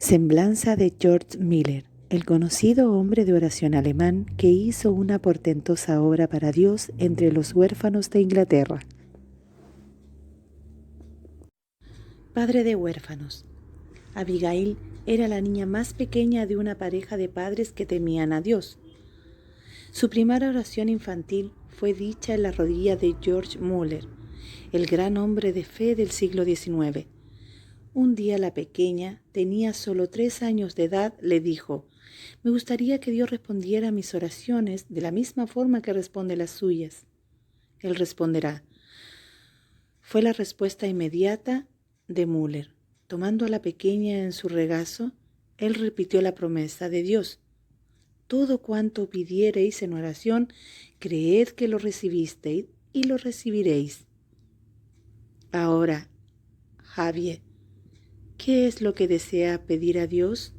Semblanza de George Mueller, el conocido hombre de oración alemán que hizo una portentosa obra para Dios entre los huérfanos de Inglaterra. Padre de huérfanos. Abigail era la niña más pequeña de una pareja de padres que temían a Dios. Su primera oración infantil fue dicha en la rodilla de George Mueller, el gran hombre de fe del siglo XIX. Un día la pequeña, tenía solo 3 años de edad, le dijo: «Me gustaría que Dios respondiera a mis oraciones de la misma forma que responde las suyas». Él responderá. Fue la respuesta inmediata de Mueller. Tomando a la pequeña en su regazo, él repitió la promesa de Dios: «Todo cuanto pidiereis en oración, creed que lo recibisteis y lo recibiréis». Ahora, Javier, ¿qué es lo que desea pedir a Dios?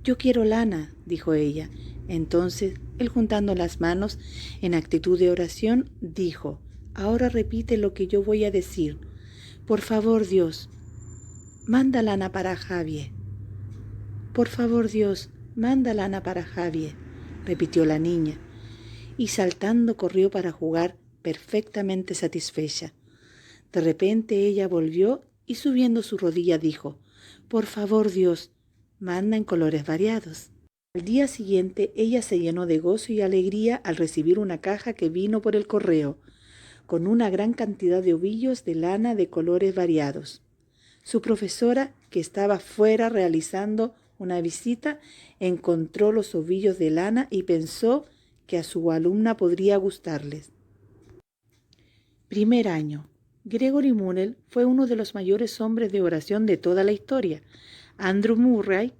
«Yo quiero lana», dijo ella. Entonces, él, juntando las manos en actitud de oración, dijo: «Ahora repite lo que yo voy a decir. Por favor, Dios, manda lana para Javier». «Por favor, Dios, manda lana para Javier», repitió la niña, y saltando corrió para jugar, perfectamente satisfecha. De repente ella volvió y, subiendo su rodilla, dijo: «Por favor, Dios, manda en colores variados». Al día siguiente ella se llenó de gozo y alegría al recibir una caja que vino por el correo, con una gran cantidad de ovillos de lana de colores variados. Su profesora, que estaba fuera realizando una visita, encontró los ovillos de lana y pensó que a su alumna podría gustarles. Primer año. Gregory Mueller fue uno de los mayores hombres de oración de toda la historia. Andrew Murray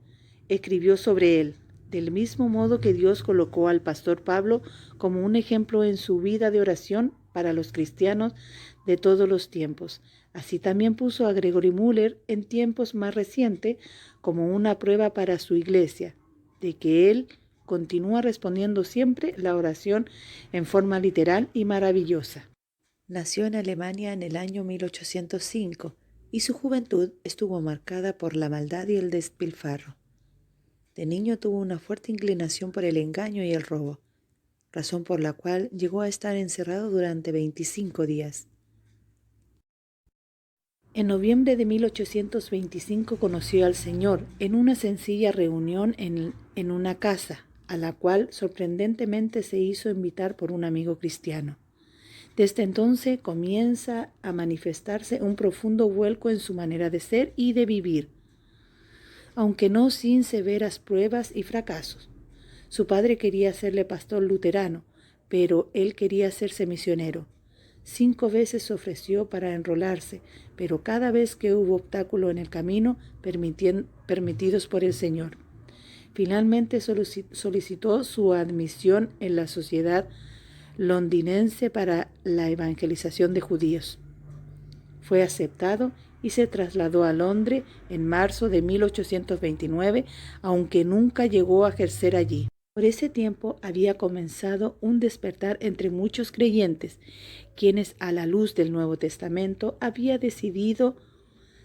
escribió sobre él: «Del mismo modo que Dios colocó al pastor Pablo como un ejemplo en su vida de oración para los cristianos de todos los tiempos, así también puso a Gregory Mueller en tiempos más recientes como una prueba para su iglesia, de que él continúa respondiendo siempre la oración en forma literal y maravillosa». Nació en Alemania en el año 1805 y su juventud estuvo marcada por la maldad y el despilfarro. De niño tuvo una fuerte inclinación por el engaño y el robo, razón por la cual llegó a estar encerrado durante 25 días. En noviembre de 1825 conoció al Señor en una sencilla reunión en una casa, a la cual sorprendentemente se hizo invitar por un amigo cristiano. Desde entonces comienza a manifestarse un profundo vuelco en su manera de ser y de vivir, aunque no sin severas pruebas y fracasos. Su padre quería hacerle pastor luterano, pero él quería hacerse misionero. 5 veces se ofreció para enrolarse, pero cada vez que hubo obstáculo en el camino permitidos por el Señor. Finalmente solicitó su admisión en la Sociedad Londinense para la Evangelización de Judíos. Fue aceptado y se trasladó a Londres en marzo de 1829, aunque nunca llegó a ejercer allí. Por ese tiempo había comenzado un despertar entre muchos creyentes, quienes, a la luz del Nuevo Testamento, habían decidido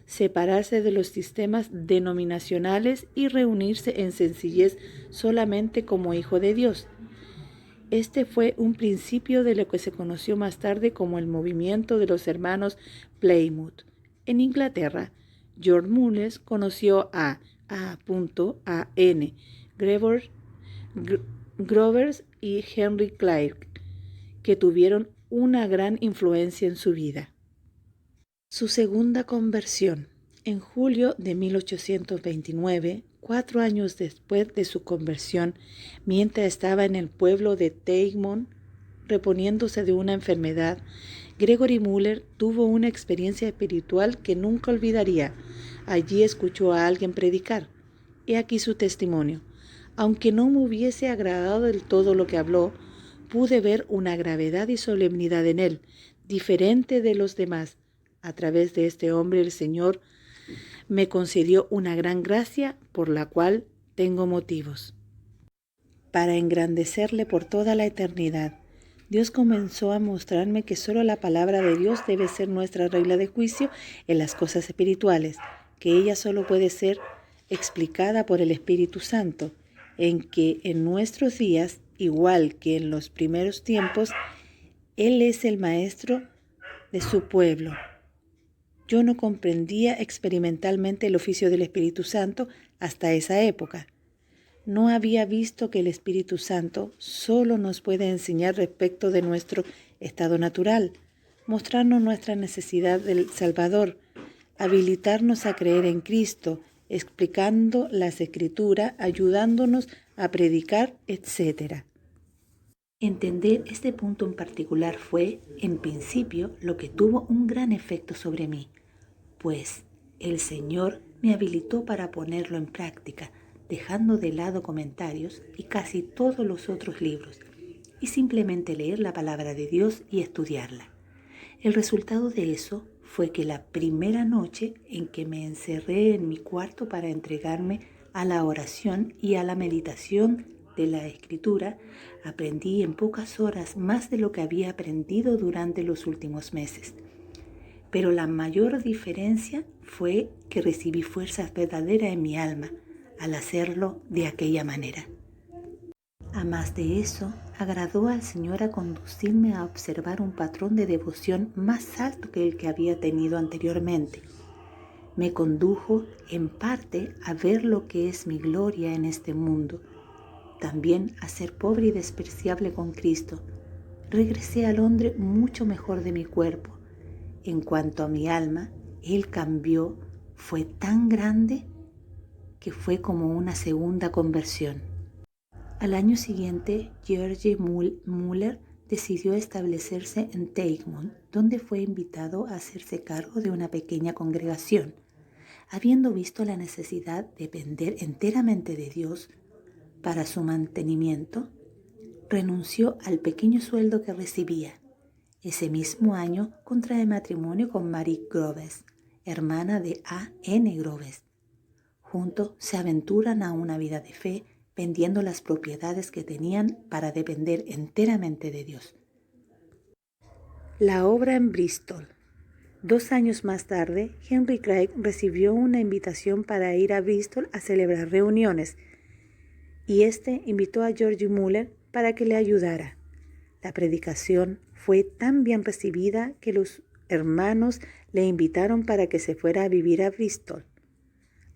separarse de los sistemas denominacionales y reunirse en sencillez solamente como hijo de Dios. Este fue un principio de lo que se conoció más tarde como el movimiento de los hermanos Plymouth. En Inglaterra, George Mueller conoció a A.N. Grovers y Henry Clark, que tuvieron una gran influencia en su vida. Su segunda conversión. En julio de 1829, 4 años después de su conversión, mientras estaba en el pueblo de Teigmont, reponiéndose de una enfermedad, Gregory Mueller tuvo una experiencia espiritual que nunca olvidaría. Allí escuchó a alguien predicar. He aquí su testimonio. Aunque no me hubiese agradado del todo lo que habló, pude ver una gravedad y solemnidad en él, diferente de los demás. A través de este hombre el Señor me concedió una gran gracia por la cual tengo motivos para engrandecerle por toda la eternidad. Dios comenzó a mostrarme que solo la palabra de Dios debe ser nuestra regla de juicio en las cosas espirituales, que ella solo puede ser explicada por el Espíritu Santo, en que en nuestros días, igual que en los primeros tiempos, Él es el Maestro de su pueblo. Yo no comprendía experimentalmente el oficio del Espíritu Santo hasta esa época. No había visto que el Espíritu Santo solo nos puede enseñar respecto de nuestro estado natural, mostrarnos nuestra necesidad del Salvador, habilitarnos a creer en Cristo, explicando las Escrituras, ayudándonos a predicar, etc. Entender este punto en particular fue, en principio, lo que tuvo un gran efecto sobre mí, pues el Señor me habilitó para ponerlo en práctica, dejando de lado comentarios y casi todos los otros libros, y simplemente leer la palabra de Dios y estudiarla. El resultado de eso fue que la primera noche en que me encerré en mi cuarto para entregarme a la oración y a la meditación de la Escritura, aprendí en pocas horas más de lo que había aprendido durante los últimos meses. Pero la mayor diferencia fue que recibí fuerzas verdaderas en mi alma al hacerlo de aquella manera. A más de eso, agradó al Señor a conducirme a observar un patrón de devoción más alto que el que había tenido anteriormente. Me condujo, en parte, a ver lo que es mi gloria en este mundo, también a ser pobre y despreciable con Cristo. Regresé al hombre mucho mejor de mi cuerpo. En cuanto a mi alma, Él cambió, fue tan grande que fue como una segunda conversión. Al año siguiente, George Muller decidió establecerse en Teigmont, donde fue invitado a hacerse cargo de una pequeña congregación. Habiendo visto la necesidad de depender enteramente de Dios para su mantenimiento, renunció al pequeño sueldo que recibía. Ese mismo año contrae matrimonio con Marie Groves, hermana de A. N. Groves. Juntos se aventuran a una vida de fe, vendiendo las propiedades que tenían para depender enteramente de Dios. La obra en Bristol. 2 años más tarde, Henry Craig recibió una invitación para ir a Bristol a celebrar reuniones, y invitó a George Muller para que le ayudara. La predicación fue tan bien recibida que los hermanos le invitaron para que se fuera a vivir a Bristol.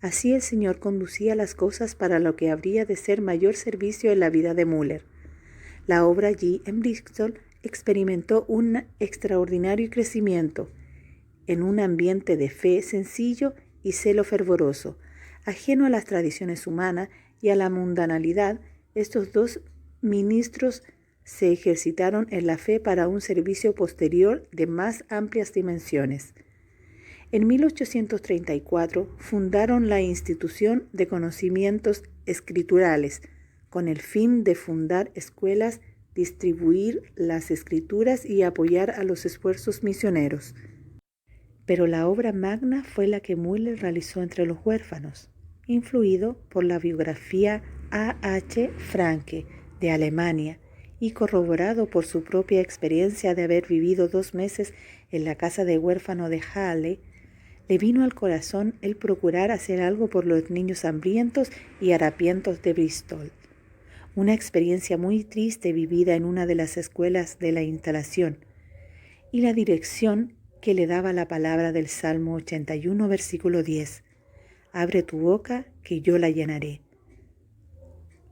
Así el Señor conducía las cosas para lo que habría de ser mayor servicio en la vida de Muller. La obra allí en Bristol experimentó un extraordinario crecimiento en un ambiente de fe sencillo y celo fervoroso. Ajeno a las tradiciones humanas y a la mundanalidad, estos 2 ministros se ejercitaron en la fe para un servicio posterior de más amplias dimensiones. En 1834 fundaron la Institución de Conocimientos Escriturales, con el fin de fundar escuelas, distribuir las escrituras y apoyar a los esfuerzos misioneros. Pero la obra magna fue la que Muller realizó entre los huérfanos, influido por la biografía A. H. Franke de Alemania y corroborado por su propia experiencia de haber vivido 2 meses en la casa de huérfano de Halle. Le vino al corazón el procurar hacer algo por los niños hambrientos y harapientos de Bristol. Una experiencia muy triste vivida en una de las escuelas de la instalación, y la dirección que le daba la palabra del Salmo 81, versículo 10. Abre tu boca, que yo la llenaré.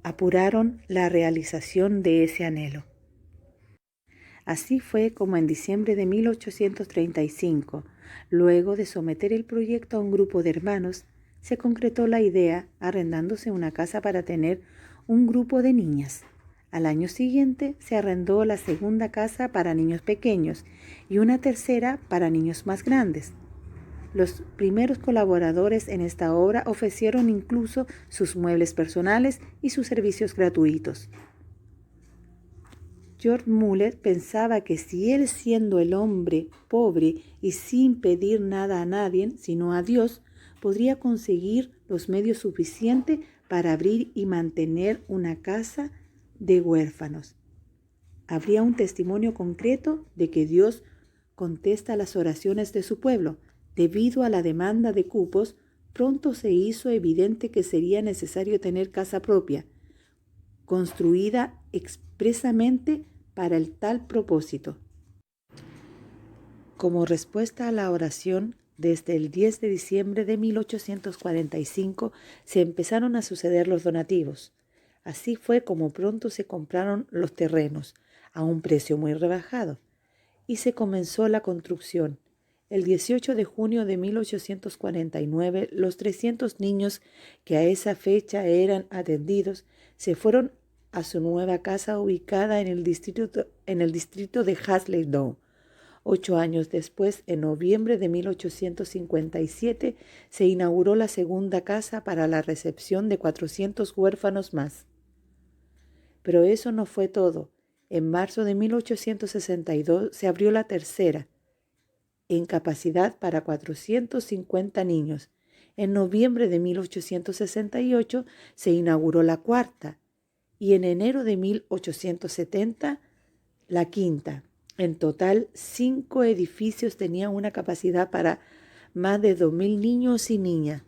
Apuraron la realización de ese anhelo. Así fue como en diciembre de 1835, luego de someter el proyecto a un grupo de hermanos, se concretó la idea arrendándose una casa para tener un grupo de niñas. Al año siguiente se arrendó la segunda casa para niños pequeños y una tercera para niños más grandes. Los primeros colaboradores en esta obra ofrecieron incluso sus muebles personales y sus servicios gratuitos. George Muller pensaba que si él, siendo el hombre pobre y sin pedir nada a nadie, sino a Dios, podría conseguir los medios suficientes para abrir y mantener una casa de huérfanos. Habría un testimonio concreto de que Dios contesta las oraciones de su pueblo, debido a la demanda de cupos pronto se hizo evidente que sería necesario tener casa propia, construida expresamente para el tal propósito. Como respuesta a la oración, desde el 10 de diciembre de 1845 se empezaron a suceder los donativos. Así fue como pronto se compraron los terrenos, a un precio muy rebajado, y se comenzó la construcción. El 18 de junio de 1849, los 300 niños que a esa fecha eran atendidos se fueron a su nueva casa ubicada en el distrito de Hasley-Down. 8 años después, en noviembre de 1857, se inauguró la segunda casa para la recepción de 400 huérfanos más. Pero eso no fue todo. En marzo de 1862 se abrió la tercera, en capacidad para 450 niños. En noviembre de 1868 se inauguró la cuarta y en enero de 1870 la quinta. En total, 5 edificios tenían una capacidad para más de 2.000 niños y niñas.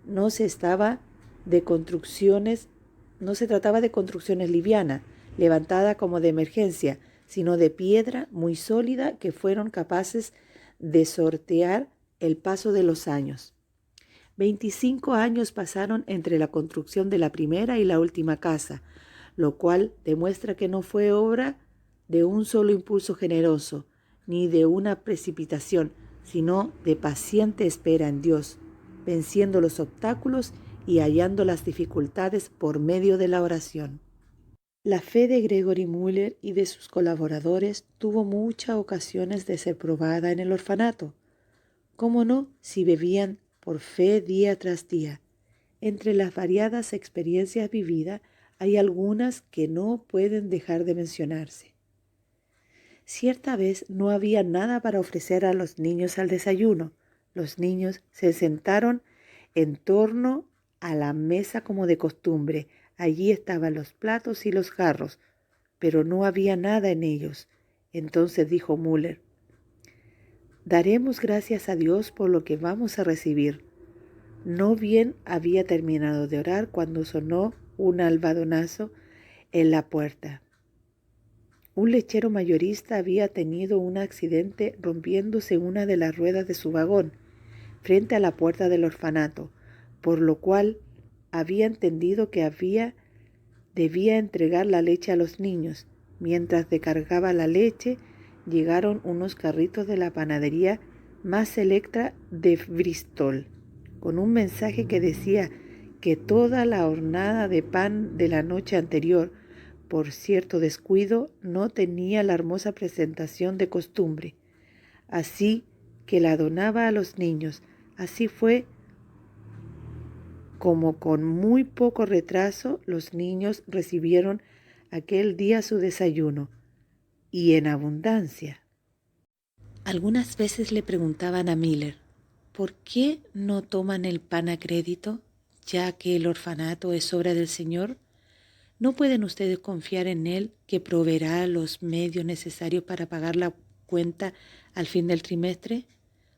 No se trataba de construcciones livianas, levantadas como de emergencia, sino de piedra muy sólida que fueron capaces de sortear el paso de los años. 25 años pasaron entre la construcción de la primera y la última casa, lo cual demuestra que no fue obra de un solo impulso generoso, ni de una precipitación, sino de paciente espera en Dios, venciendo los obstáculos y hallando las dificultades por medio de la oración. La fe de Gregory Muller y de sus colaboradores tuvo muchas ocasiones de ser probada en el orfanato. ¿Cómo no, si bebían por fe día tras día? Entre las variadas experiencias vividas hay algunas que no pueden dejar de mencionarse. Cierta vez no había nada para ofrecer a los niños al desayuno. Los niños se sentaron en torno a la mesa como de costumbre. Allí estaban los platos y los jarros, pero no había nada en ellos. Entonces dijo Muller: «Daremos gracias a Dios por lo que vamos a recibir». No bien había terminado de orar cuando sonó un albadonazo en la puerta. Un lechero mayorista había tenido un accidente rompiéndose una de las ruedas de su vagón frente a la puerta del orfanato, por lo cual había entendido que debía entregar la leche a los niños. Mientras descargaba la leche, llegaron unos carritos de la panadería más selecta de Bristol, con un mensaje que decía que toda la hornada de pan de la noche anterior, por cierto descuido, no tenía la hermosa presentación de costumbre, así que la donaba a los niños. Así fue como con muy poco retraso los niños recibieron aquel día su desayuno, y en abundancia. Algunas veces le preguntaban a Miller: ¿por qué no toman el pan a crédito, ya que el orfanato es obra del Señor? ¿No pueden ustedes confiar en Él, que proveerá los medios necesarios para pagar la cuenta al fin del trimestre?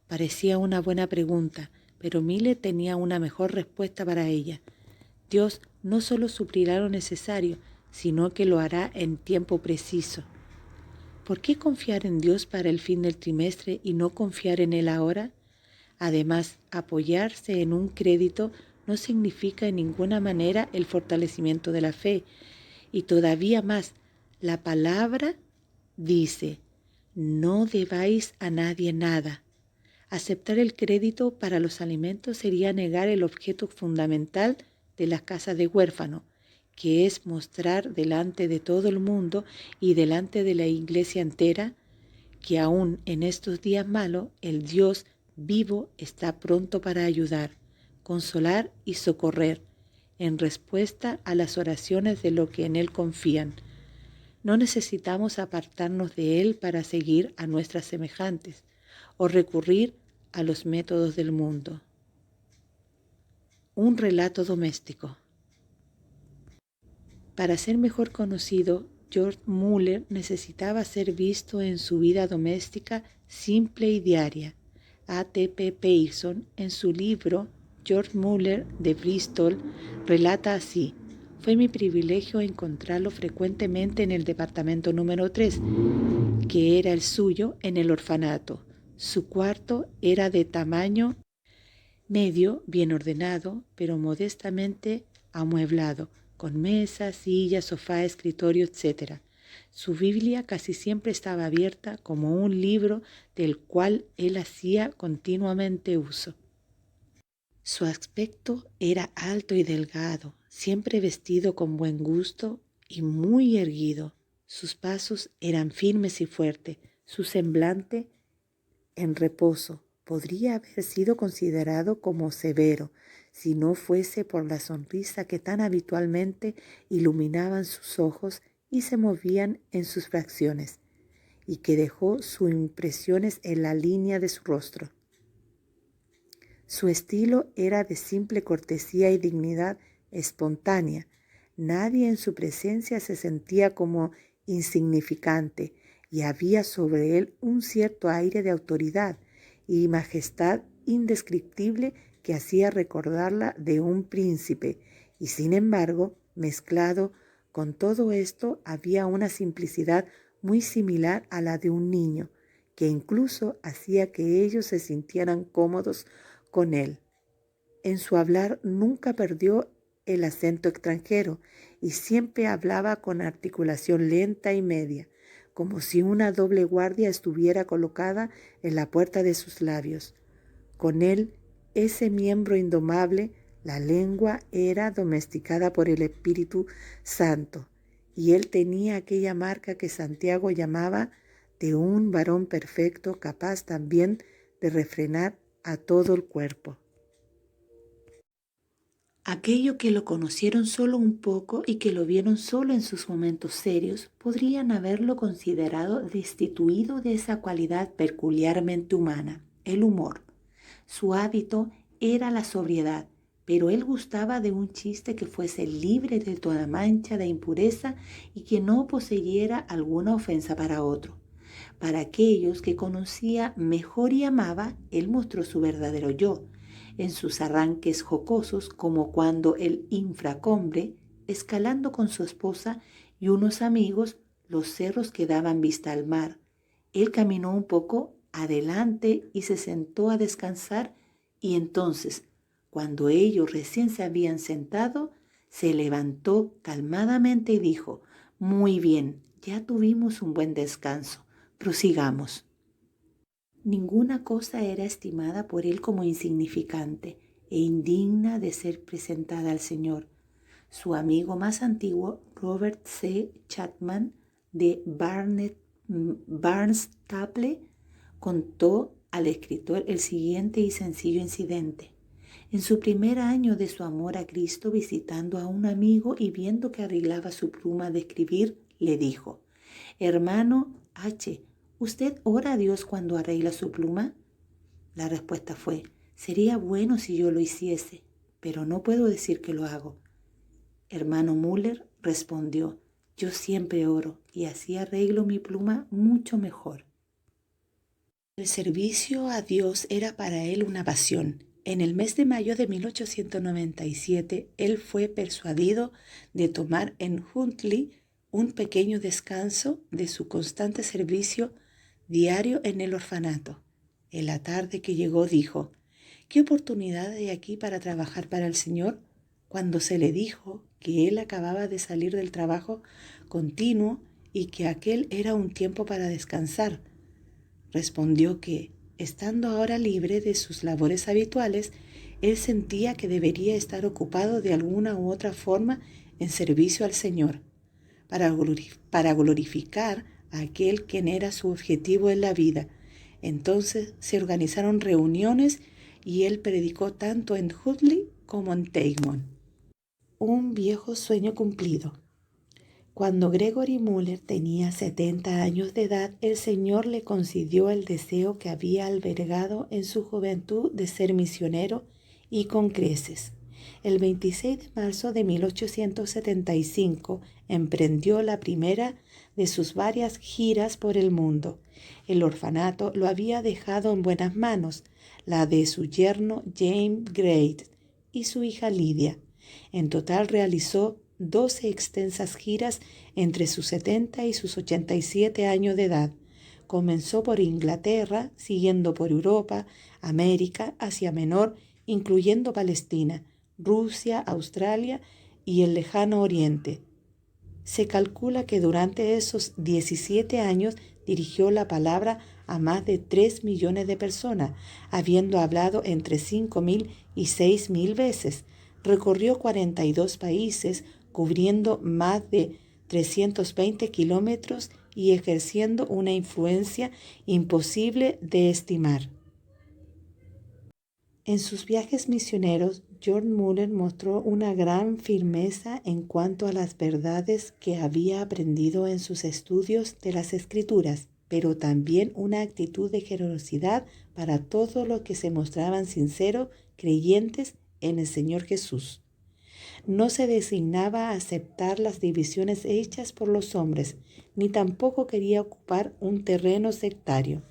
Parecía una buena pregunta, pero Miller tenía una mejor respuesta para ella. Dios no solo suplirá lo necesario, sino que lo hará en tiempo preciso. ¿Por qué confiar en Dios para el fin del trimestre y no confiar en Él ahora? Además, apoyarse en un crédito no significa en ninguna manera el fortalecimiento de la fe. Y todavía más, la palabra dice: no debáis a nadie nada. Aceptar el crédito para los alimentos sería negar el objeto fundamental de las casas de huérfanos, que es mostrar delante de todo el mundo y delante de la iglesia entera que aún en estos días malos el Dios vivo está pronto para ayudar, consolar y socorrer, en respuesta a las oraciones de los que en Él confían. No necesitamos apartarnos de Él para seguir a nuestras semejantes o recurrir a los métodos del mundo. Un relato doméstico. Para ser mejor conocido, George Muller necesitaba ser visto en su vida doméstica simple y diaria. A. T. P. Pearson, en su libro George Muller de Bristol relata así: fue mi privilegio encontrarlo frecuentemente en el departamento número 3, que era el suyo en el orfanato. Su cuarto era de tamaño medio, bien ordenado, pero modestamente amueblado, con mesas, sillas, sofá, escritorio, etc. Su Biblia casi siempre estaba abierta como un libro del cual él hacía continuamente uso. Su aspecto era alto y delgado, siempre vestido con buen gusto y muy erguido. Sus pasos eran firmes y fuertes, su semblante en reposo. Podría haber sido considerado como severo si no fuese por la sonrisa que tan habitualmente iluminaban sus ojos y se movían en sus facciones, y que dejó sus impresiones en la línea de su rostro. Su estilo era de simple cortesía y dignidad espontánea. Nadie en su presencia se sentía como insignificante, y había sobre él un cierto aire de autoridad y majestad indescriptible que hacía recordarla de un príncipe, y sin embargo, mezclado con todo esto, había una simplicidad muy similar a la de un niño, que incluso hacía que ellos se sintieran cómodos con él. En su hablar nunca perdió el acento extranjero y siempre hablaba con articulación lenta y media, como si una doble guardia estuviera colocada en la puerta de sus labios. Con él, ese miembro indomable, la lengua era domesticada por el Espíritu Santo, y él tenía aquella marca que Santiago llamaba de un varón perfecto, capaz también de refrenar a todo el cuerpo. Aquellos que lo conocieron solo un poco y que lo vieron solo en sus momentos serios, podrían haberlo considerado destituido de esa cualidad peculiarmente humana, el humor. Su hábito era la sobriedad, pero él gustaba de un chiste que fuese libre de toda mancha de impureza y que no poseyera alguna ofensa para otro. Para aquellos que conocía mejor y amaba, él mostró su verdadero yo, en sus arranques jocosos, como cuando el infracombre, escalando con su esposa y unos amigos los cerros que daban vista al mar, él caminó un poco adelante y se sentó a descansar, y entonces, cuando ellos recién se habían sentado, se levantó calmadamente y dijo: «Muy bien, ya tuvimos un buen descanso, prosigamos». Ninguna cosa era estimada por él como insignificante e indigna de ser presentada al Señor. Su amigo más antiguo, Robert C. Chapman de Barnstaple, contó al escritor el siguiente y sencillo incidente. En su primer año de su amor a Cristo, visitando a un amigo y viendo que arreglaba su pluma de escribir, le dijo: «Hermano H., ¿usted ora a Dios cuando arregla su pluma?». La respuesta fue: «Sería bueno si yo lo hiciese, pero no puedo decir que lo hago». Hermano Müller respondió: «Yo siempre oro y así arreglo mi pluma mucho mejor». El servicio a Dios era para él una pasión. En el mes de mayo de 1897, él fue persuadido de tomar en Huntley un pequeño descanso de su constante servicio diario en el orfanato. En la tarde que llegó dijo: «¿Qué oportunidad hay aquí para trabajar para el Señor?». Cuando se le dijo que él acababa de salir del trabajo continuo y que aquel era un tiempo para descansar, respondió que, estando ahora libre de sus labores habituales, él sentía que debería estar ocupado de alguna u otra forma en servicio al Señor, para glorificar a aquel quien era su objetivo en la vida. Entonces se organizaron reuniones y él predicó tanto en Hutley como en Teigmont. Un viejo sueño cumplido. Cuando Gregory Muller tenía 70 años de edad, el Señor le concedió el deseo que había albergado en su juventud de ser misionero, y con creces. El 26 de marzo de 1875 emprendió la primera de sus varias giras por el mundo. El orfanato lo había dejado en buenas manos, la de su yerno James Gray, y su hija Lidia. En total realizó 12 extensas giras entre sus 70 y sus 87 años de edad. Comenzó por Inglaterra, siguiendo por Europa, América, Asia Menor, incluyendo Palestina, Rusia, Australia y el Lejano Oriente. Se calcula que durante esos 17 años dirigió la palabra a más de 3 millones de personas, habiendo hablado entre 5.000 y 6.000 veces. Recorrió 42 países, cubriendo más de 320 kilómetros y ejerciendo una influencia imposible de estimar. En sus viajes misioneros, George Muller mostró una gran firmeza en cuanto a las verdades que había aprendido en sus estudios de las Escrituras, pero también una actitud de generosidad para todos los que se mostraban sinceros, creyentes en el Señor Jesús. No se designaba a aceptar las divisiones hechas por los hombres, ni tampoco quería ocupar un terreno sectario.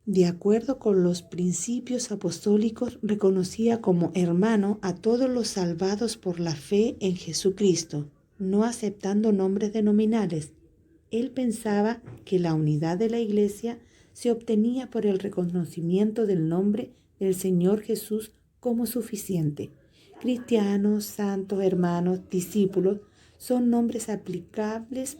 De acuerdo con los principios apostólicos, reconocía como hermano a todos los salvados por la fe en Jesucristo, no aceptando nombres denominales. Él pensaba que la unidad de la Iglesia se obtenía por el reconocimiento del nombre del Señor Jesús como suficiente. Cristianos, santos, hermanos, discípulos son nombres aplicables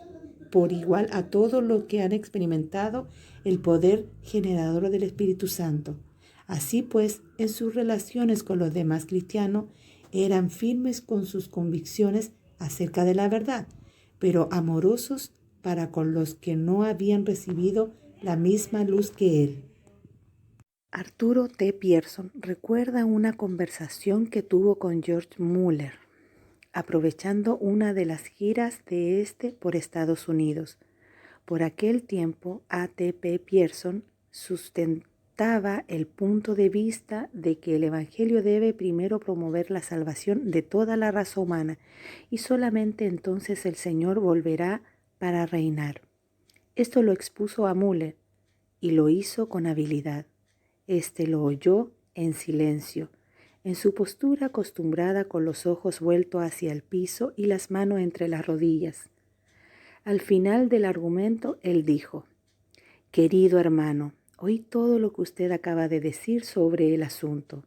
por igual a todos los que han experimentado el poder generador del Espíritu Santo. Así pues, en sus relaciones con los demás cristianos, eran firmes con sus convicciones acerca de la verdad, pero amorosos para con los que no habían recibido la misma luz que él. Arturo T. Pierson recuerda una conversación que tuvo con George Muller, aprovechando una de las giras de este por Estados Unidos. Por aquel tiempo, A.T.P. Pierson sustentaba el punto de vista de que el Evangelio debe primero promover la salvación de toda la raza humana y solamente entonces el Señor volverá para reinar. Esto lo expuso a Muller y lo hizo con habilidad. Este lo oyó en silencio, en su postura acostumbrada con los ojos vueltos hacia el piso y las manos entre las rodillas. Al final del argumento, él dijo: «Querido hermano, oí todo lo que usted acaba de decir sobre el asunto.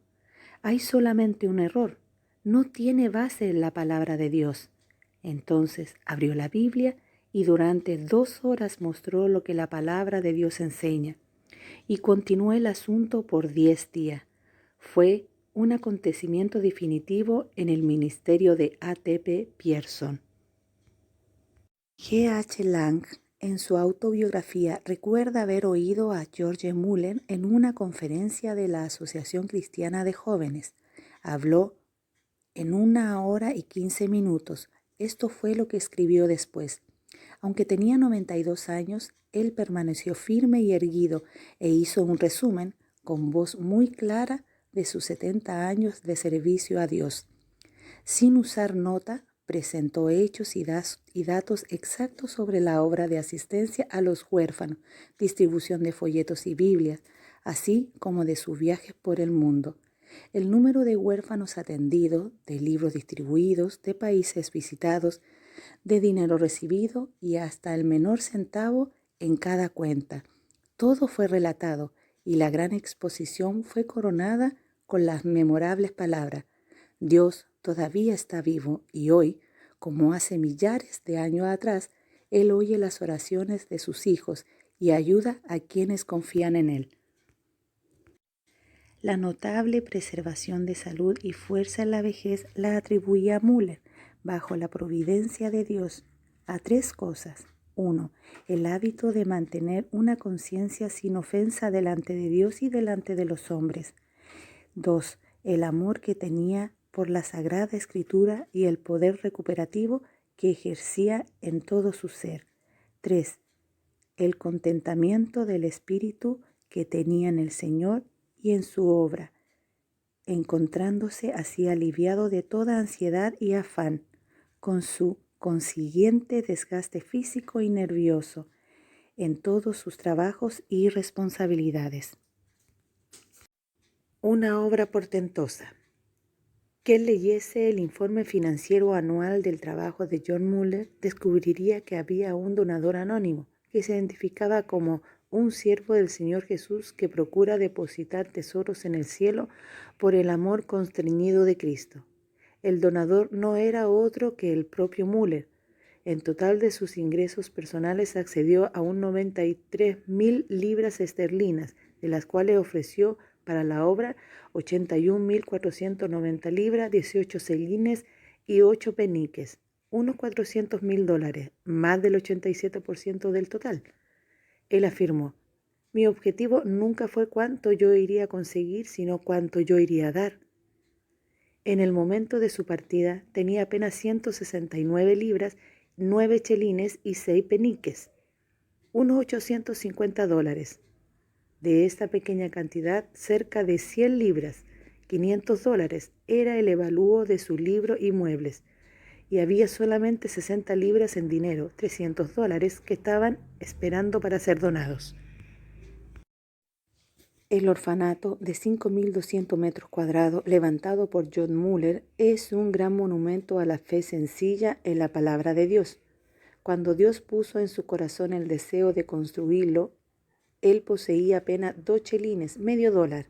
Hay solamente un error. No tiene base en la palabra de Dios». Entonces abrió la Biblia y durante 2 horas mostró lo que la palabra de Dios enseña. Y continuó el asunto por 10 días. Fue un acontecimiento definitivo en el ministerio de A.T.P. Pierson. G.H. Lang, en su autobiografía, recuerda haber oído a George Muller en una conferencia de la Asociación Cristiana de Jóvenes. Habló en 1 hora y 15 minutos. Esto fue lo que escribió después. Aunque tenía 92 años, él permaneció firme y erguido e hizo un resumen con voz muy clara de sus 70 años de servicio a Dios. Sin usar nota, presentó hechos y datos exactos sobre la obra de asistencia a los huérfanos, distribución de folletos y Biblias, así como de sus viajes por el mundo. El número de huérfanos atendidos, de libros distribuidos, de países visitados, de dinero recibido y hasta el menor centavo en cada cuenta. Todo fue relatado y la gran exposición fue coronada con las memorables palabras: Dios todavía está vivo y hoy, como hace millares de años atrás, Él oye las oraciones de sus hijos y ayuda a quienes confían en Él. La notable preservación de salud y fuerza en la vejez la atribuía a Muller, bajo la providencia de Dios, a 3 cosas. 1. El hábito de mantener una conciencia sin ofensa delante de Dios y delante de los hombres. 2. El amor que tenía por la Sagrada Escritura y el poder recuperativo que ejercía en todo su ser. 3. El contentamiento del espíritu que tenía en el Señor y en su obra, encontrándose así aliviado de toda ansiedad y afán, con su consiguiente desgaste físico y nervioso en todos sus trabajos y responsabilidades. Una obra portentosa. Quien leyese el informe financiero anual del trabajo de John Muller descubriría que había un donador anónimo que se identificaba como un siervo del Señor Jesús que procura depositar tesoros en el cielo por el amor constreñido de Cristo. El donador no era otro que el propio Muller. En total de sus ingresos personales accedió a un 93.000 libras esterlinas, de las cuales ofreció para la obra 81.490 libras, 18 selines y 8 peniques, unos $400.000, más del 87% del total. Él afirmó: mi objetivo nunca fue cuánto yo iría a conseguir, sino cuánto yo iría a dar. En el momento de su partida tenía apenas 169 libras, 9 chelines y 6 peniques, unos $850. De esta pequeña cantidad, cerca de 100 libras, $500, era el avalúo de su libro y muebles, y había solamente 60 libras en dinero, $300, que estaban esperando para ser donados. El orfanato de 5.200 metros cuadrados, levantado por John Muller, es un gran monumento a la fe sencilla en la palabra de Dios. Cuando Dios puso en su corazón el deseo de construirlo, él poseía apenas 2 chelines, medio dólar,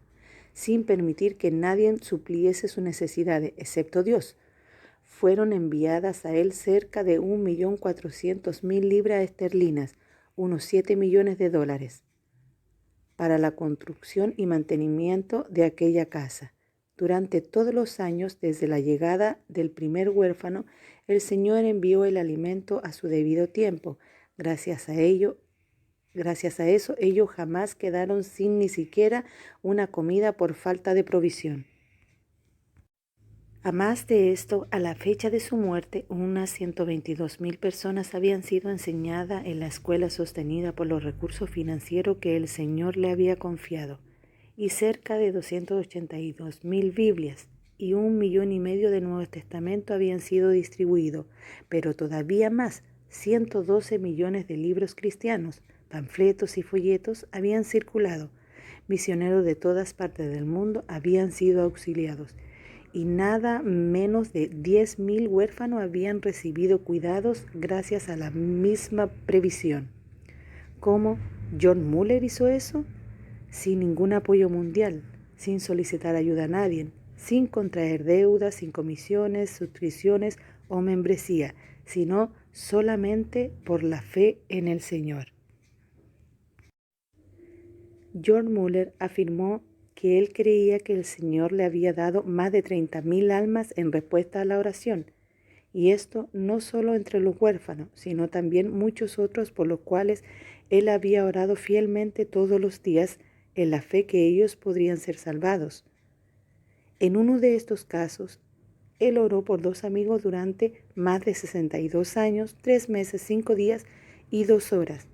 sin permitir que nadie supliese sus necesidades, excepto Dios. Fueron enviadas a él cerca de 1.400.000 libras esterlinas, unos $7 millones, para la construcción y mantenimiento de aquella casa. Durante todos los años, desde la llegada del primer huérfano, el Señor envió el alimento a su debido tiempo. Gracias a eso, ellos jamás quedaron sin ni siquiera una comida por falta de provisión. A más de esto, a la fecha de su muerte, unas 122.000 personas habían sido enseñadas en la escuela sostenida por los recursos financieros que el Señor le había confiado, y cerca de 282.000 Biblias y 1,5 millones de Nuevos Testamentos habían sido distribuidos, pero todavía más, 112 millones de libros cristianos, panfletos y folletos habían circulado. Misioneros de todas partes del mundo habían sido auxiliados, y nada menos de 10.000 huérfanos habían recibido cuidados gracias a la misma previsión. ¿Cómo John Muller hizo eso? Sin ningún apoyo mundial, sin solicitar ayuda a nadie, sin contraer deudas, sin comisiones, suscripciones o membresía, sino solamente por la fe en el Señor. John Muller afirmó que él creía que el Señor le había dado más de 30.000 almas en respuesta a la oración, y esto no solo entre los huérfanos, sino también muchos otros por los cuales él había orado fielmente todos los días en la fe que ellos podrían ser salvados. En uno de estos casos, él oró por 2 amigos durante más de 62 años, 3 meses, 5 días y 2 horas.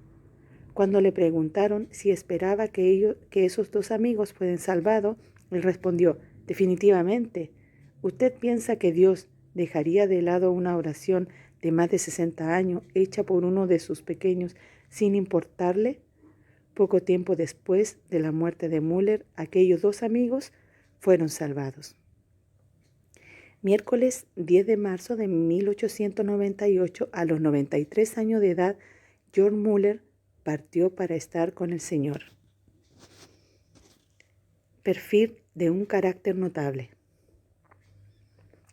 Cuando le preguntaron si esperaba que esos 2 amigos fueran salvados, él respondió: definitivamente. ¿Usted piensa que Dios dejaría de lado una oración de más de 60 años hecha por uno de sus pequeños sin importarle? Poco tiempo después de la muerte de Muller, aquellos 2 amigos fueron salvados. Miércoles 10 de marzo de 1898, a los 93 años de edad, John Muller partió para estar con el Señor. Perfil de un carácter notable.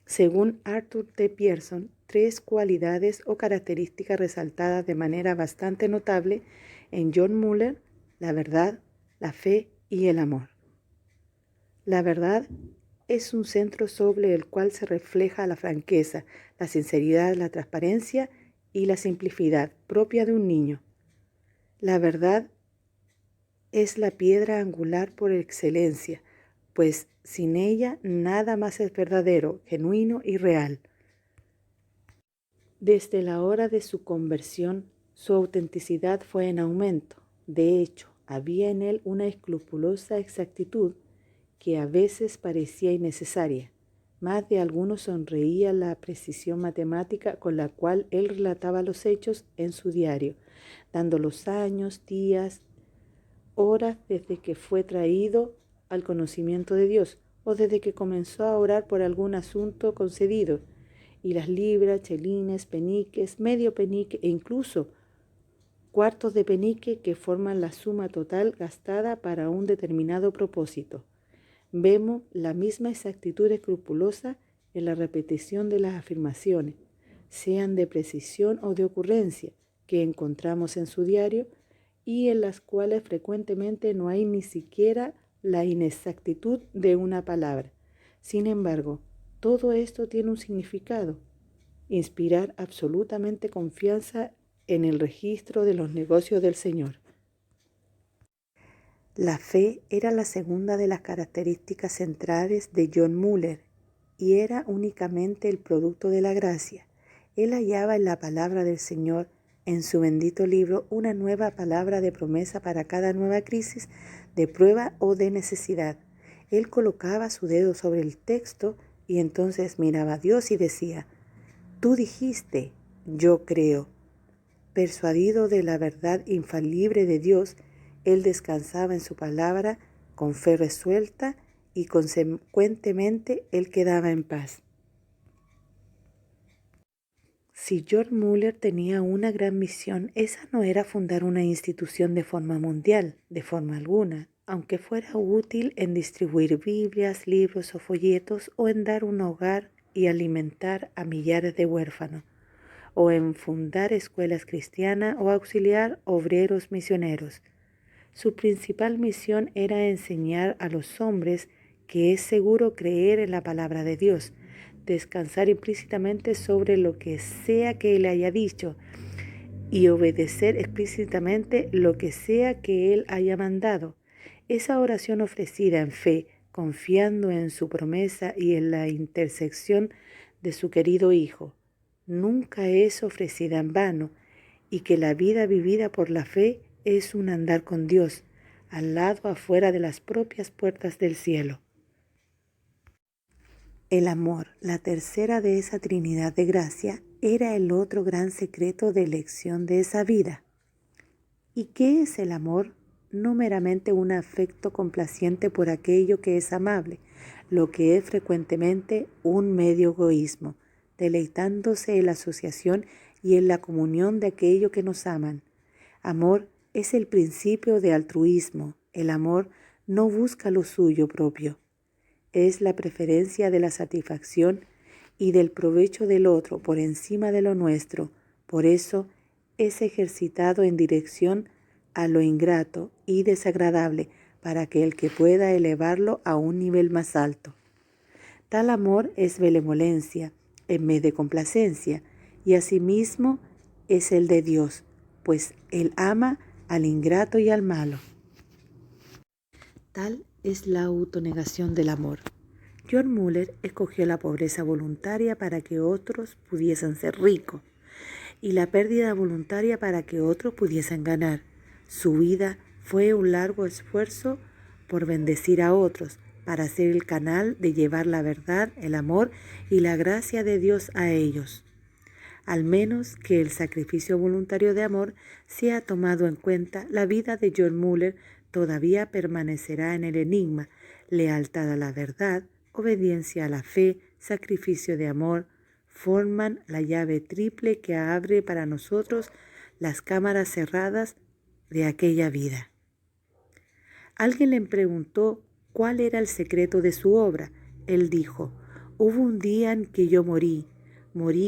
Según Arthur T. Pierson, 3 cualidades o características resaltadas de manera bastante notable en John Muller: la verdad, la fe y el amor. La verdad es un centro sobre el cual se refleja la franqueza, la sinceridad, la transparencia y la simplicidad propia de un niño. La verdad es la piedra angular por excelencia, pues sin ella nada más es verdadero, genuino y real. Desde la hora de su conversión, su autenticidad fue en aumento. De hecho, había en él una escrupulosa exactitud que a veces parecía innecesaria. Más de alguno sonreía la precisión matemática con la cual él relataba los hechos en su diario, dando los años, días, horas desde que fue traído al conocimiento de Dios, o desde que comenzó a orar por algún asunto concedido, y las libras, chelines, peniques, medio penique e incluso cuartos de penique que forman la suma total gastada para un determinado propósito. Vemos la misma exactitud escrupulosa en la repetición de las afirmaciones, sean de precisión o de ocurrencia, que encontramos en su diario y en las cuales frecuentemente no hay ni siquiera la inexactitud de una palabra. Sin embargo, todo esto tiene un significado: inspirar absolutamente confianza en el registro de los negocios del Señor. La fe era la segunda de las características centrales de John Muller y era únicamente el producto de la gracia. Él hallaba en la palabra del Señor, en su bendito libro, una nueva palabra de promesa para cada nueva crisis de prueba o de necesidad. Él colocaba su dedo sobre el texto y entonces miraba a Dios y decía: «Tú dijiste, yo creo». Persuadido de la verdad infalible de Dios, él descansaba en su palabra con fe resuelta y consecuentemente él quedaba en paz. Si George Muller tenía una gran misión, esa no era fundar una institución de forma mundial, de forma alguna, aunque fuera útil en distribuir Biblias, libros o folletos, o en dar un hogar y alimentar a millares de huérfanos, o en fundar escuelas cristianas o auxiliar obreros misioneros. Su principal misión era enseñar a los hombres que es seguro creer en la palabra de Dios, descansar implícitamente sobre lo que sea que Él haya dicho y obedecer explícitamente lo que sea que Él haya mandado. Esa oración ofrecida en fe, confiando en su promesa y en la intersección de su querido Hijo, nunca es ofrecida en vano, y que la vida vivida por la fe es un andar con Dios, al lado afuera de las propias puertas del cielo. El amor, la tercera de esa Trinidad de gracia, era el otro gran secreto de elección de esa vida. ¿Y qué es el amor? No meramente un afecto complaciente por aquello que es amable, lo que es frecuentemente un medio egoísmo, deleitándose en la asociación y en la comunión de aquello que nos aman. Amor es el principio de altruismo. El amor no busca lo suyo propio. Es la preferencia de la satisfacción y del provecho del otro por encima de lo nuestro. Por eso es ejercitado en dirección a lo ingrato y desagradable para que el que pueda elevarlo a un nivel más alto. Tal amor es benevolencia en vez de complacencia, y asimismo es el de Dios, pues Él ama al ingrato y al malo. Tal es la autonegación del amor. John Muller escogió la pobreza voluntaria para que otros pudiesen ser ricos y la pérdida voluntaria para que otros pudiesen ganar. Su vida fue un largo esfuerzo por bendecir a otros, para ser el canal de llevar la verdad, el amor y la gracia de Dios a ellos. Al menos que el sacrificio voluntario de amor sea tomado en cuenta, la vida de John Muller todavía permanecerá en el enigma: lealtad a la verdad, obediencia a la fe, sacrificio de amor, forman la llave triple que abre para nosotros las cámaras cerradas de aquella vida. Alguien le preguntó cuál era el secreto de su obra. Él dijo: «Hubo un día en que yo morí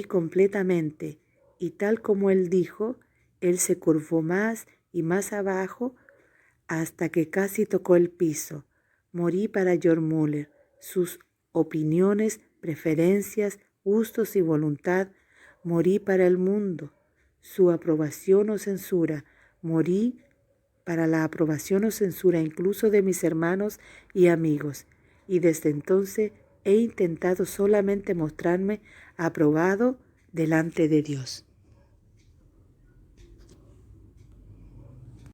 completamente», y tal como él dijo, él se curvó más y más abajo hasta que casi tocó el piso. Morí para George Muller, sus opiniones, preferencias, gustos y voluntad. Morí para el mundo, su aprobación o censura. Morí para la aprobación o censura incluso de mis hermanos y amigos, y desde entonces he intentado solamente mostrarme aprobado delante de Dios.